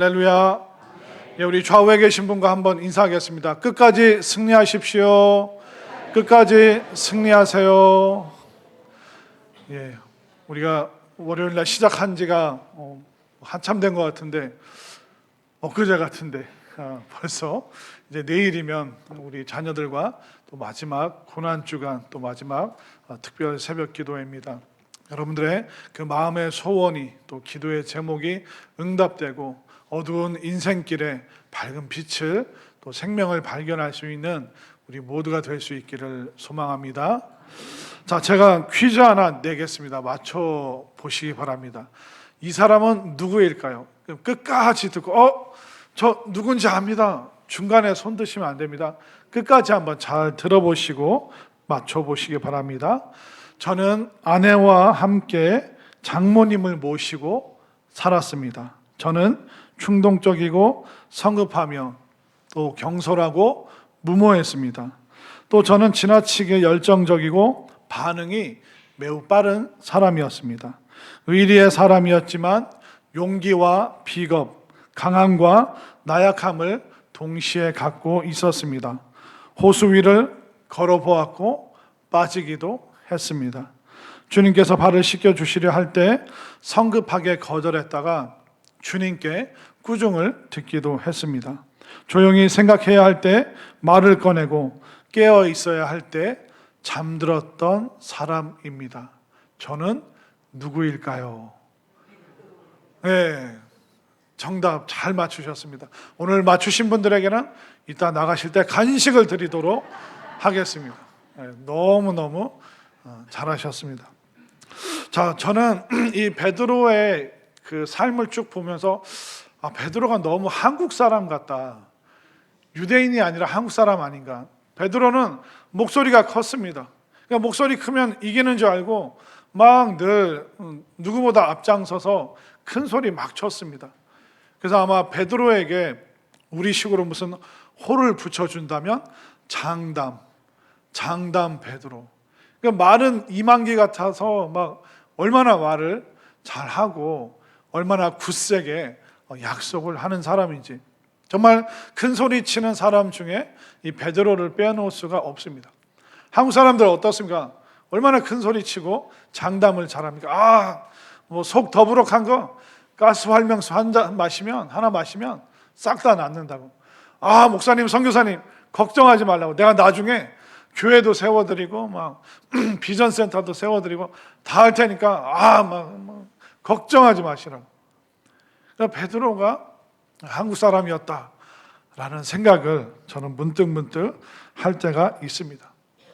할렐루야. 예, 우리 좌우에 계신 분과 한번 인사하겠습니다. 끝까지 승리하십시오. 끝까지 승리하세요. 예, 우리가 월요일 날 시작한 지가 한참 된 것 같은데, 엊그제 같은데 벌써 이제 내일이면 우리 자녀들과 또 마지막 고난 주간, 또 마지막 특별 새벽 기도회입니다. 여러분들의 그 마음의 소원이, 또 기도의 제목이 응답되고 어두운 인생길에 밝은 빛을, 또 생명을 발견할 수 있는 우리 모두가 될 수 있기를 소망합니다. 자, 제가 퀴즈 하나 내겠습니다. 맞춰 보시기 바랍니다. 이 사람은 누구일까요? 끝까지 듣고 저 누군지 압니다. 중간에 손 드시면 안 됩니다. 끝까지 한번 잘 들어보시고 맞춰 보시기 바랍니다. 저는 아내와 함께 장모님을 모시고 살았습니다. 저는 충동적이고 성급하며 또 경솔하고 무모했습니다. 또 저는 지나치게 열정적이고 반응이 매우 빠른 사람이었습니다. 의리의 사람이었지만 용기와 비겁, 강함과 나약함을 동시에 갖고 있었습니다. 호수 위를 걸어보았고 빠지기도 했습니다. 주님께서 발을 씻겨주시려 할 때 성급하게 거절했다가 주님께 꾸중을 듣기도 했습니다. 조용히 생각해야 할 때 말을 꺼내고 깨어 있어야 할 때 잠들었던 사람입니다. 저는 누구일까요? 네, 정답 잘 맞추셨습니다. 오늘 맞추신 분들에게는 이따 나가실 때 간식을 드리도록 하겠습니다. 네, 너무너무 잘하셨습니다. 자, 저는 이 베드로의 그 삶을 쭉 보면서 베드로가 너무 한국 사람 같다. 유대인이 아니라 한국 사람 아닌가. 베드로는 목소리가 컸습니다. 그러니까 목소리 크면 이기는 줄 알고 막 늘 누구보다 앞장서서 큰 소리 막 쳤습니다. 그래서 아마 베드로에게 우리식으로 무슨 호를 붙여준다면 장담 베드로. 그러니까 말은 이만기 같아서 막 얼마나 말을 잘하고 얼마나 굳세게 약속을 하는 사람인지, 정말 큰 소리 치는 사람 중에 이 베드로를 빼놓을 수가 없습니다. 한국 사람들 어떻습니까? 얼마나 큰 소리 치고 장담을 잘합니까? 뭐 속 더부룩한 거 가스 활명수 하나 마시면 싹 다 낫는다고. 목사님, 선교사님 걱정하지 말라고. 내가 나중에 교회도 세워드리고 막 비전센터도 세워드리고 다 할 테니까 걱정하지 마시라고. 그러니까 베드로가 한국 사람이었다라는 생각을 저는 문득 할 때가 있습니다.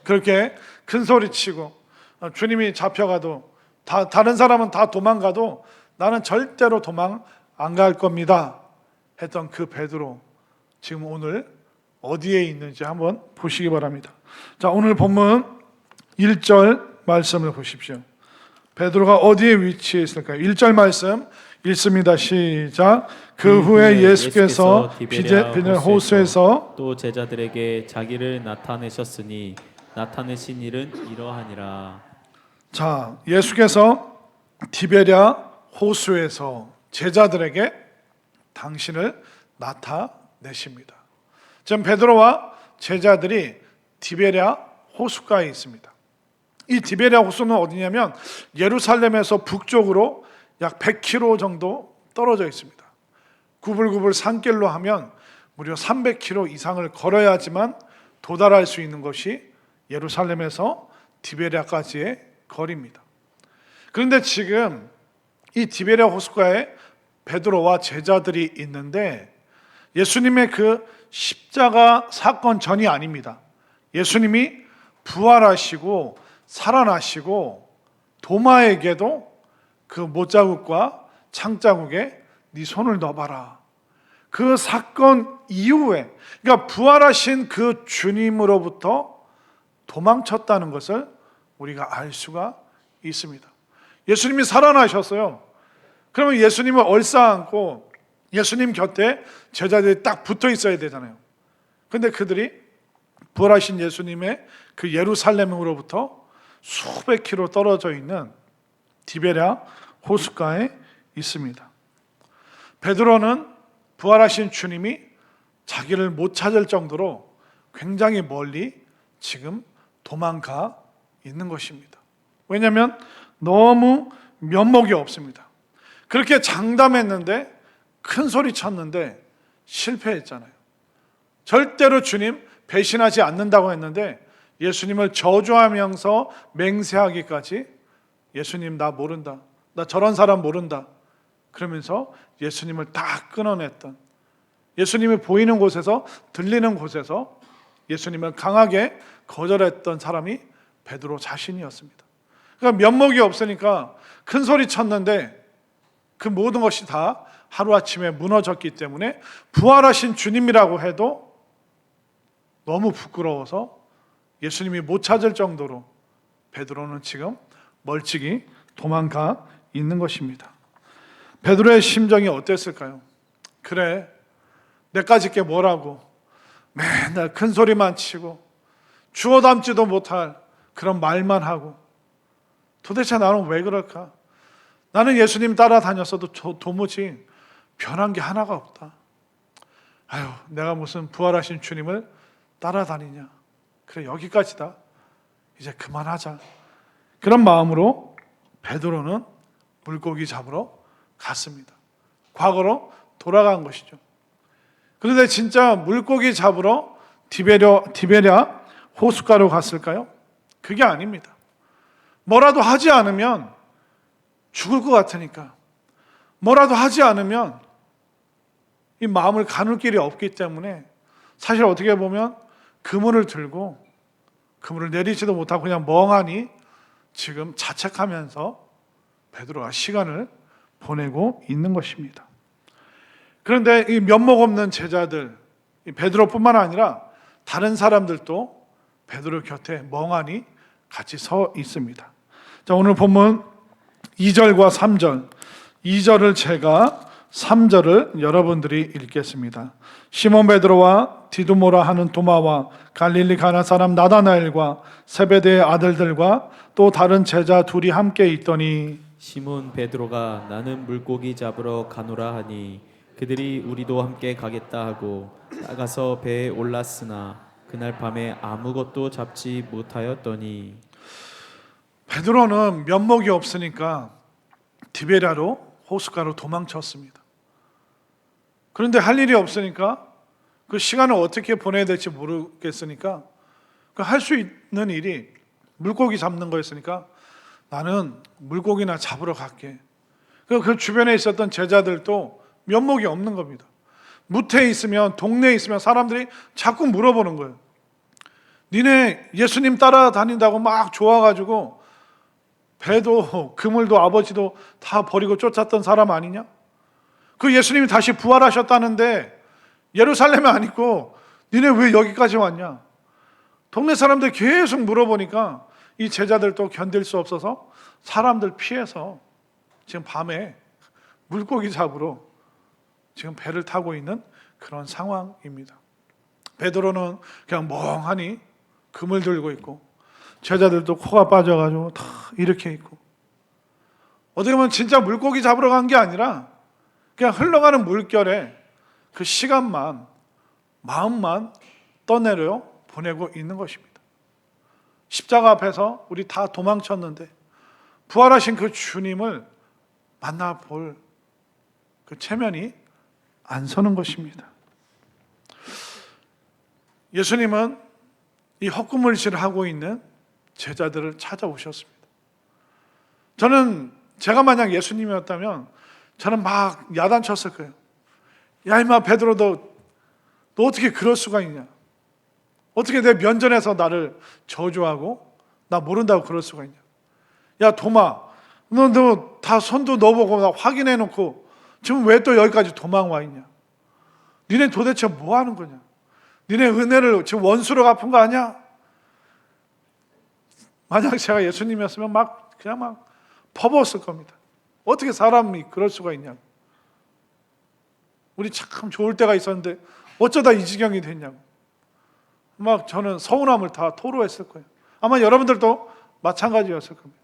그렇게 큰 소리치고 주님이 잡혀가도 다른 사람은 다 도망가도 나는 절대로 도망 안 갈 겁니다 했던 그 베드로, 지금 오늘 어디에 있는지 한번 보시기 바랍니다. 자, 오늘 본문 1절 말씀을 보십시오. 베드로가 어디에 위치해 있을까요? 1절 말씀 읽습니다. 시작. 그 후에 예수께서 디베랴 호수에서 또 제자들에게 자기를 나타내셨으니 나타내신 일은 이러하니라. 자, 예수께서 디베랴 호수에서 제자들에게 당신을 나타내십니다. 지금 베드로와 제자들이 디베랴 호수가에 있습니다. 이 디베랴 호수는 어디냐면 예루살렘에서 북쪽으로 약 100km 정도 떨어져 있습니다. 구불구불 산길로 하면 무려 300km 이상을 걸어야지만 도달할 수 있는 것이 예루살렘에서 디베랴까지의 거리입니다. 그런데 지금 이 디베랴 호수가에 베드로와 제자들이 있는데 예수님의 그 십자가 사건 전이 아닙니다. 예수님이 부활하시고 살아나시고 도마에게도 그 못자국과 창자국에 네 손을 넣어봐라. 그 사건 이후에, 그러니까 부활하신 그 주님으로부터 도망쳤다는 것을 우리가 알 수가 있습니다. 예수님이 살아나셨어요. 그러면 예수님을 얼싸안고 예수님 곁에 제자들이 딱 붙어 있어야 되잖아요. 근데 그들이 부활하신 예수님의 그 예루살렘으로부터 수백 킬로 떨어져 있는 디베랴 호숫가에 있습니다. 베드로는 부활하신 주님이 자기를 못 찾을 정도로 굉장히 멀리 지금 도망가 있는 것입니다. 왜냐하면 너무 면목이 없습니다. 그렇게 장담했는데, 큰 소리 쳤는데 실패했잖아요. 절대로 주님 배신하지 않는다고 했는데 예수님을 저주하면서 맹세하기까지, 예수님 나 모른다, 나 저런 사람 모른다, 그러면서 예수님을 딱 끊어냈던, 예수님이 보이는 곳에서 들리는 곳에서 예수님을 강하게 거절했던 사람이 베드로 자신이었습니다. 그러니까 면목이 없으니까 큰 소리 쳤는데 그 모든 것이 다 하루아침에 무너졌기 때문에 부활하신 주님이라고 해도 너무 부끄러워서 예수님이 못 찾을 정도로 베드로는 지금 멀찍이 도망가 있는 것입니다. 베드로의 심정이 어땠을까요? 그래, 내까짓 게 뭐라고, 맨날 큰 소리만 치고 주워 담지도 못할 그런 말만 하고, 도대체 나는 왜 그럴까? 나는 예수님 따라다녔어도 도무지 변한 게 하나가 없다. 아유, 내가 무슨 부활하신 주님을 따라다니냐. 그래, 여기까지다. 이제 그만하자. 그런 마음으로 베드로는 물고기 잡으러 갔습니다. 과거로 돌아간 것이죠. 그런데 진짜 물고기 잡으러 디베랴 호숫가로 갔을까요? 그게 아닙니다. 뭐라도 하지 않으면 죽을 것 같으니까, 뭐라도 하지 않으면 이 마음을 가눌 길이 없기 때문에, 사실 어떻게 보면 그물을 들고 그물을 내리지도 못하고 그냥 멍하니 지금 자책하면서 베드로가 시간을 보내고 있는 것입니다. 그런데 이 면목 없는 제자들, 이 베드로뿐만 아니라 다른 사람들도 베드로 곁에 멍하니 같이 서 있습니다. 자, 오늘 본문 2절과 3절, 2절을 제가 3절을 여러분들이 읽겠습니다. 시몬 베드로와 디두모라 하는 도마와 갈릴리 가나 사람 나다나엘과 세베대의 아들들과 또 다른 제자 둘이 함께 있더니, 시몬 베드로가 나는 물고기 잡으러 가노라 하니 그들이 우리도 함께 가겠다 하고 나가서 배에 올랐으나 그날 밤에 아무것도 잡지 못하였더니. 베드로는 면목이 없으니까 디베랴로 호숫가로 도망쳤습니다. 그런데 할 일이 없으니까, 그 시간을 어떻게 보내야 될지 모르겠으니까 할 수 있는 일이 물고기 잡는 거였으니까 나는 물고기나 잡으러 갈게. 그 주변에 있었던 제자들도 면목이 없는 겁니다. 무태에 있으면, 동네에 있으면 사람들이 자꾸 물어보는 거예요. 니네 예수님 따라다닌다고 막 좋아가지고 배도 그물도 아버지도 다 버리고 쫓았던 사람 아니냐? 그 예수님이 다시 부활하셨다는데 예루살렘에 안 있고 니네 왜 여기까지 왔냐? 동네 사람들 계속 물어보니까 이 제자들도 견딜 수 없어서 사람들 피해서 지금 밤에 물고기 잡으러 지금 배를 타고 있는 그런 상황입니다. 베드로는 그냥 멍하니 그물 들고 있고, 제자들도 코가 빠져가지고 다 이렇게 있고, 어떻게 보면 진짜 물고기 잡으러 간 게 아니라 그냥 흘러가는 물결에 그 시간만, 마음만 떠내려 보내고 있는 것입니다. 십자가 앞에서 우리 다 도망쳤는데 부활하신 그 주님을 만나볼 그 체면이 안 서는 것입니다. 예수님은 이 헛구물질을 하고 있는 제자들을 찾아오셨습니다. 저는 제가 만약 예수님이었다면 저는 막 야단쳤을 거예요. 야 임마 베드로, 너 어떻게 그럴 수가 있냐? 어떻게 내 면전에서 나를 저주하고 나 모른다고 그럴 수가 있냐? 야 도마, 너 다 손도 넣어보고 나 확인해놓고 지금 왜 또 여기까지 도망와 있냐? 니네 도대체 뭐 하는 거냐? 니네 은혜를 지금 원수로 갚은 거 아니야? 만약 제가 예수님이었으면 그냥 막 퍼부었을 겁니다. 어떻게 사람이 그럴 수가 있냐고. 우리 참 좋을 때가 있었는데 어쩌다 이 지경이 됐냐고. 막 저는 서운함을 다 토로했을 거예요. 아마 여러분들도 마찬가지였을 겁니다.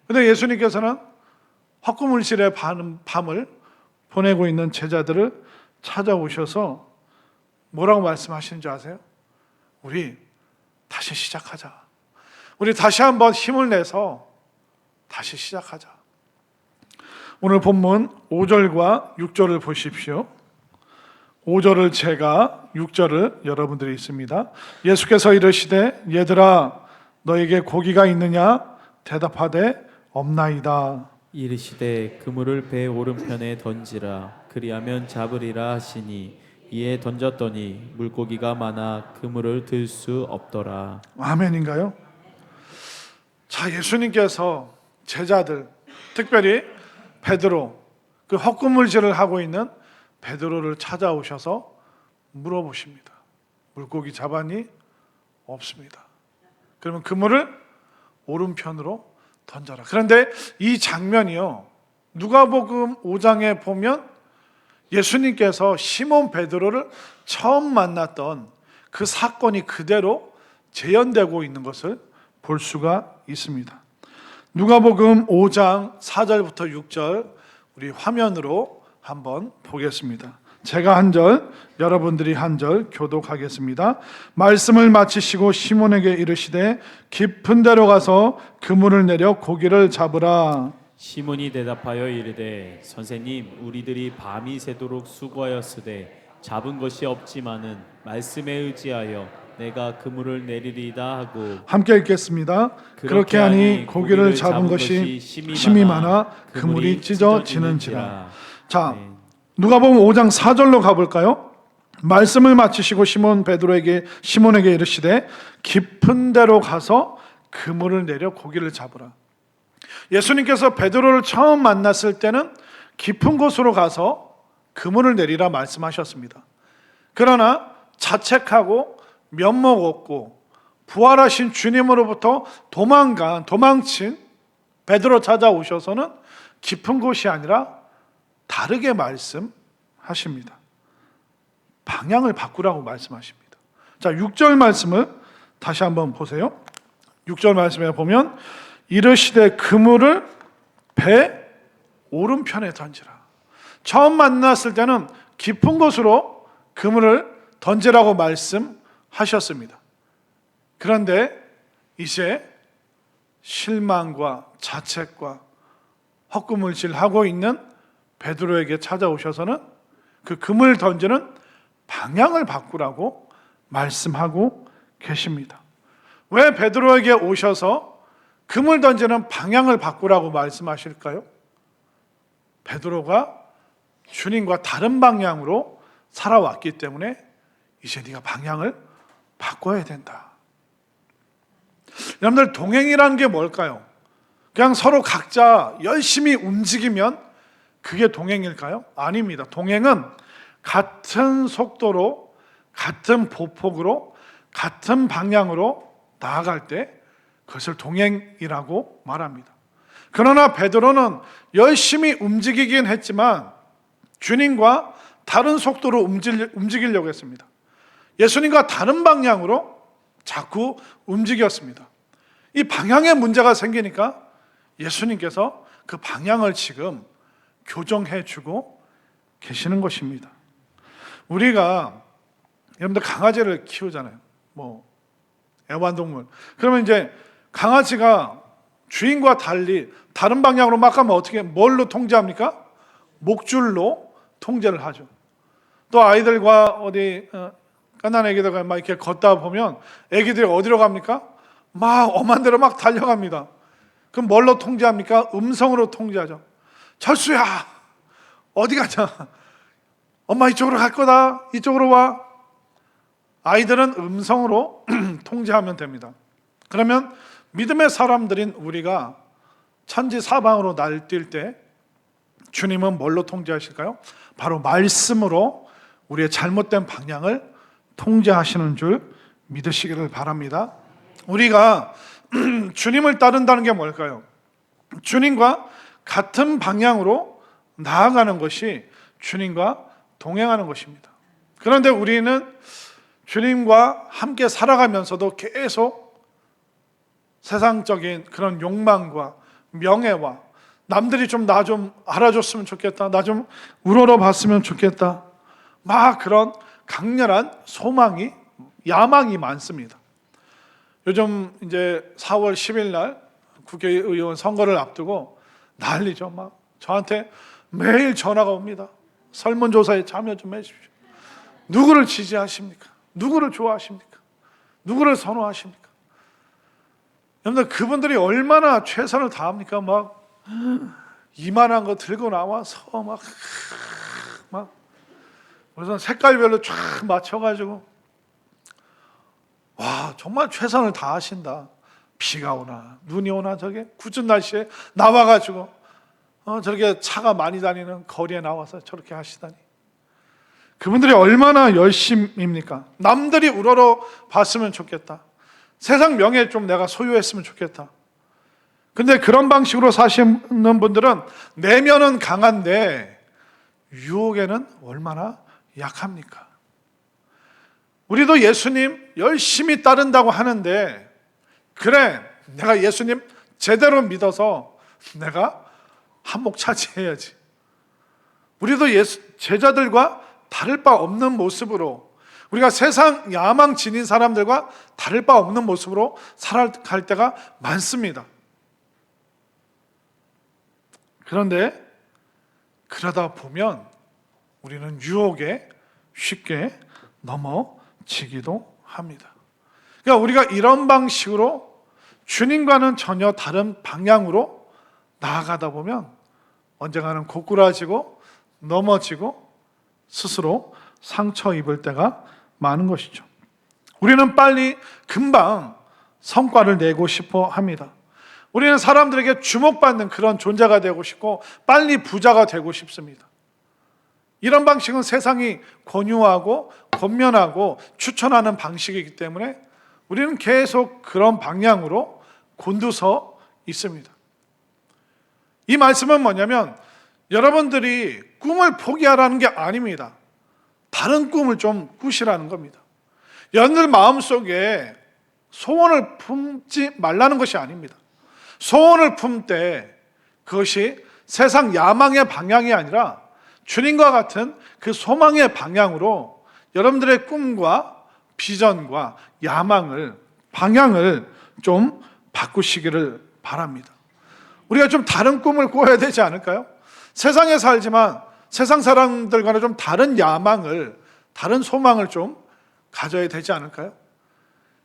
그런데 예수님께서는 헛구물질의 밤을 보내고 있는 제자들을 찾아오셔서 뭐라고 말씀하시는지 아세요? 우리 다시 시작하자. 우리 다시 한번 힘을 내서 다시 시작하자. 오늘 본문 5절과 6절을 보십시오. 5절을 제가, 6절을 여러분들이 있습니다. 예수께서 이르시되 얘들아 너에게 고기가 있느냐? 대답하되 없나이다. 이르시되 그물을 배 오른편에 던지라 그리하면 잡으리라 하시니 이에 던졌더니 물고기가 많아 그물을 들 수 없더라. 아멘인가요? 자, 예수님께서 제자들, 특별히 베드로, 그 헛구물질을 하고 있는 베드로를 찾아오셔서 물어보십니다. 물고기 잡았니? 없습니다. 그러면 그물을 오른편으로 던져라. 그런데 이 장면이요, 누가복음 5장에 보면 예수님께서 시몬 베드로를 처음 만났던 그 사건이 그대로 재현되고 있는 것을 볼 수가 있습니다. 누가복음 5장 4절부터 6절 우리 화면으로 한번 보겠습니다. 제가 한 절, 여러분들이 한 절 교독하겠습니다. 말씀을 마치시고 시몬에게 이르시되 깊은 데로 가서 그물을 내려 고기를 잡으라. 시몬이 대답하여 이르되 선생님 우리들이 밤이 새도록 수고하였으되 잡은 것이 없지만은 말씀에 의지하여 내가 그물을 내리리다 하고 함께 읽겠습니다. 그렇게 하니 고기를 잡은 것이 힘이 많아 그물이 찢어지는지라. 자, 누가복음 5장 4절로 가볼까요? 말씀을 마치시고 시몬에게 이르시되 깊은 데로 가서 그물을 내려 고기를 잡으라. 예수님께서 베드로를 처음 만났을 때는 깊은 곳으로 가서 그물을 내리라 말씀하셨습니다. 그러나 자책하고 면목 없고 부활하신 주님으로부터 도망친 베드로 찾아오셔서는 깊은 곳이 아니라 다르게 말씀하십니다. 방향을 바꾸라고 말씀하십니다. 자, 6절 말씀을 다시 한번 보세요. 6절 말씀에 보면 이르시되 그물을 배 오른편에 던지라. 처음 만났을 때는 깊은 곳으로 그물을 던지라고 말씀하셨습니다. 그런데 이제 실망과 자책과 헛구물질하고 있는 베드로에게 찾아오셔서는 그 그물 던지는 방향을 바꾸라고 말씀하고 계십니다. 왜 베드로에게 오셔서 그물 던지는 방향을 바꾸라고 말씀하실까요? 베드로가 주님과 다른 방향으로 살아왔기 때문에 이제 네가 방향을 바꿔야 된다. 여러분들, 동행이라는 게 뭘까요? 그냥 서로 각자 열심히 움직이면 그게 동행일까요? 아닙니다. 동행은 같은 속도로, 같은 보폭으로, 같은 방향으로 나아갈 때 그것을 동행이라고 말합니다. 그러나 베드로는 열심히 움직이긴 했지만 주님과 다른 속도로 움직이려고 했습니다. 예수님과 다른 방향으로 자꾸 움직였습니다. 이 방향에 문제가 생기니까 예수님께서 그 방향을 지금 교정해 주고 계시는 것입니다. 우리가 여러분들 강아지를 키우잖아요. 애완동물. 그러면 이제 강아지가 주인과 달리 다른 방향으로 막 가면 뭘로 통제합니까? 목줄로 통제를 하죠. 또 아이들과 어디 깐난 애기들과 막 이렇게 걷다 보면 애기들이 어디로 갑니까? 막 엄한 데로 막 달려갑니다. 그럼 뭘로 통제합니까? 음성으로 통제하죠. 철수야, 어디 가냐? 엄마 이쪽으로 갈 거다. 이쪽으로 와. 아이들은 음성으로 통제하면 됩니다. 그러면 믿음의 사람들인 우리가 천지사방으로 날뛸 때 주님은 뭘로 통제하실까요? 바로 말씀으로 우리의 잘못된 방향을 통제하시는 줄 믿으시기를 바랍니다. 우리가 주님을 따른다는 게 뭘까요? 주님과 같은 방향으로 나아가는 것이 주님과 동행하는 것입니다. 그런데 우리는 주님과 함께 살아가면서도 계속 세상적인 그런 욕망과 명예와 남들이 좀 나 좀 알아줬으면 좋겠다. 나 좀 우러러 봤으면 좋겠다. 막 그런 강렬한 소망이, 야망이 많습니다. 요즘 이제 4월 10일 날 국회의원 선거를 앞두고 난리죠. 막 저한테 매일 전화가 옵니다. 설문조사에 참여 좀 해주십시오. 누구를 지지하십니까? 누구를 좋아하십니까? 누구를 선호하십니까? 여러분들, 그분들이 얼마나 최선을 다합니까? 막 이만한 거 들고 나와서 막 그래서 색깔별로 쫙 맞춰가지고, 와, 정말 최선을 다하신다. 비가 오나 눈이 오나 저게 굳은 날씨에 나와가지고 저렇게 차가 많이 다니는 거리에 나와서 저렇게 하시다니, 그분들이 얼마나 열심입니까? 남들이 우러러 봤으면 좋겠다. 세상 명예 좀 내가 소유했으면 좋겠다. 근데 그런 방식으로 사시는 분들은 내면은 강한데 유혹에는 얼마나 약합니까? 우리도 예수님 열심히 따른다고 하는데, 그래, 내가 예수님 제대로 믿어서 내가 한몫 차지해야지. 우리도 제자들과 다를 바 없는 모습으로, 우리가 세상 야망 지닌 사람들과 다를 바 없는 모습으로 살아갈 때가 많습니다. 그런데 그러다 보면 우리는 유혹에 쉽게 넘어지기도 합니다. 그러니까 우리가 이런 방식으로 주님과는 전혀 다른 방향으로 나아가다 보면 언젠가는 고꾸라지고 넘어지고 스스로 상처 입을 때가 많은 것이죠. 우리는 빨리 금방 성과를 내고 싶어 합니다. 우리는 사람들에게 주목받는 그런 존재가 되고 싶고 빨리 부자가 되고 싶습니다. 이런 방식은 세상이 권유하고 권면하고 추천하는 방식이기 때문에 우리는 계속 그런 방향으로 곤두서 있습니다. 이 말씀은 뭐냐면, 여러분들이 꿈을 포기하라는 게 아닙니다. 다른 꿈을 좀 꾸시라는 겁니다. 여러분들 마음속에 소원을 품지 말라는 것이 아닙니다. 소원을 품되 그것이 세상 야망의 방향이 아니라 주님과 같은 그 소망의 방향으로 여러분들의 꿈과 비전과 야망을, 방향을 좀 바꾸시기를 바랍니다. 우리가 좀 다른 꿈을 꿔야 되지 않을까요? 세상에 살지만 세상 사람들과는 좀 다른 야망을, 다른 소망을 좀 가져야 되지 않을까요?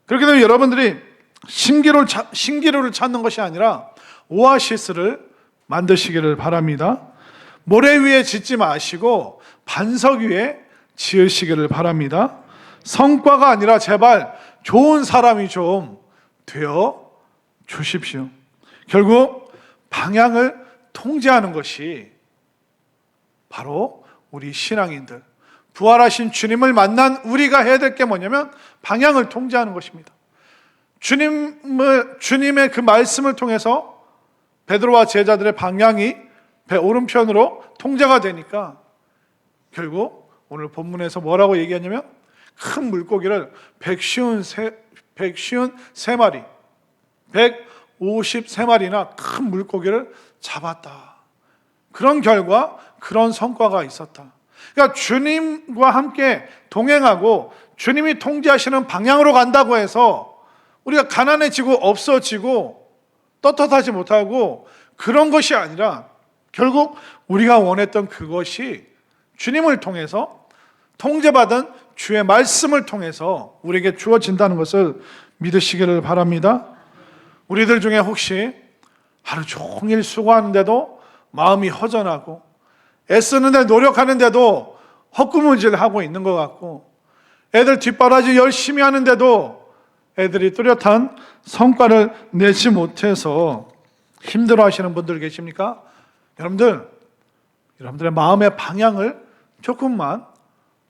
그렇게 되면 여러분들이 신기루를 찾는 것이 아니라 오아시스를 만드시기를 바랍니다. 모래 위에 짓지 마시고 반석 위에 지으시기를 바랍니다. 성과가 아니라 제발 좋은 사람이 좀 되어 주십시오. 결국 방향을 통제하는 것이 바로 우리 신앙인들, 부활하신 주님을 만난 우리가 해야 될 게 뭐냐면 방향을 통제하는 것입니다. 주님의 그 말씀을 통해서 베드로와 제자들의 방향이 배 오른편으로 통제가 되니까 결국 오늘 본문에서 뭐라고 얘기하냐면 큰 물고기를 153마리, 153마리나 큰 물고기를 잡았다. 그런 결과, 그런 성과가 있었다. 그러니까 주님과 함께 동행하고 주님이 통제하시는 방향으로 간다고 해서 우리가 가난해지고 없어지고 떳떳하지 못하고 그런 것이 아니라 결국 우리가 원했던 그것이 주님을 통해서 통제받은 주의 말씀을 통해서 우리에게 주어진다는 것을 믿으시기를 바랍니다. 우리들 중에 혹시 하루 종일 수고하는데도 마음이 허전하고 애쓰는데 노력하는데도 헛구물질하고 있는 것 같고 애들 뒷바라지 열심히 하는데도 애들이 뚜렷한 성과를 내지 못해서 힘들어하시는 분들 계십니까? 여러분들의 마음의 방향을 조금만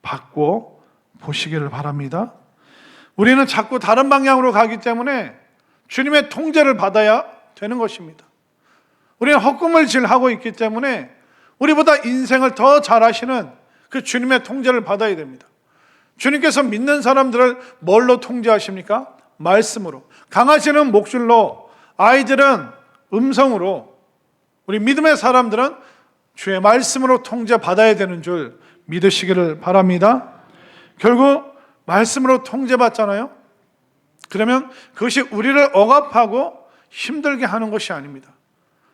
바꿔 보시기를 바랍니다. 우리는 자꾸 다른 방향으로 가기 때문에 주님의 통제를 받아야 되는 것입니다. 우리는 헛구물질하고 있기 때문에 우리보다 인생을 더 잘하시는 그 주님의 통제를 받아야 됩니다. 주님께서 믿는 사람들을 뭘로 통제하십니까? 말씀으로. 강아지는 목줄로, 아이들은 음성으로, 우리 믿음의 사람들은 주의 말씀으로 통제받아야 되는 줄 믿으시기를 바랍니다. 결국 말씀으로 통제받잖아요. 그러면 그것이 우리를 억압하고 힘들게 하는 것이 아닙니다.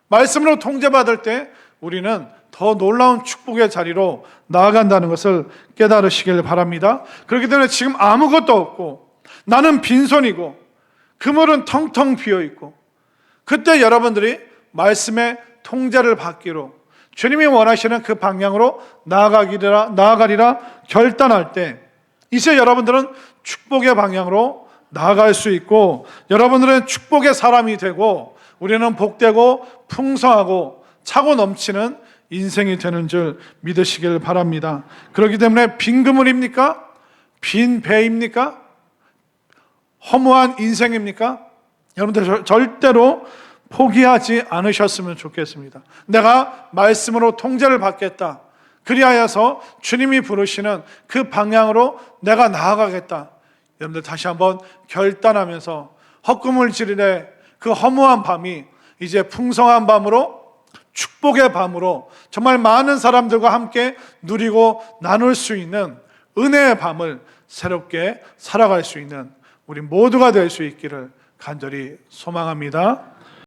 말씀으로 통제받을 때 우리는 더 놀라운 축복의 자리로 나아간다는 것을 깨달으시길 바랍니다. 그렇기 때문에 지금 아무것도 없고 나는 빈손이고 그물은 텅텅 비어있고, 그때 여러분들이 말씀의 통제를 받기로, 주님이 원하시는 그 방향으로 나아가리라 결단할 때, 이제 여러분들은 축복의 방향으로 나아갈 수 있고, 여러분들은 축복의 사람이 되고, 우리는 복되고 풍성하고 차고 넘치는 인생이 되는 줄 믿으시길 바랍니다. 그렇기 때문에 빈 그물입니까? 빈 배입니까? 허무한 인생입니까? 여러분들 절대로 포기하지 않으셨으면 좋겠습니다. 내가 말씀으로 통제를 받겠다. 그리하여서 주님이 부르시는 그 방향으로 내가 나아가겠다. 여러분들 다시 한번 결단하면서 헛꿈을 지르되 그 허무한 밤이 이제 풍성한 밤으로, 축복의 밤으로, 정말 많은 사람들과 함께 누리고 나눌 수 있는 은혜의 밤을 새롭게 살아갈 수 있는 우리 모두가 될 수 있기를 간절히 소망합니다.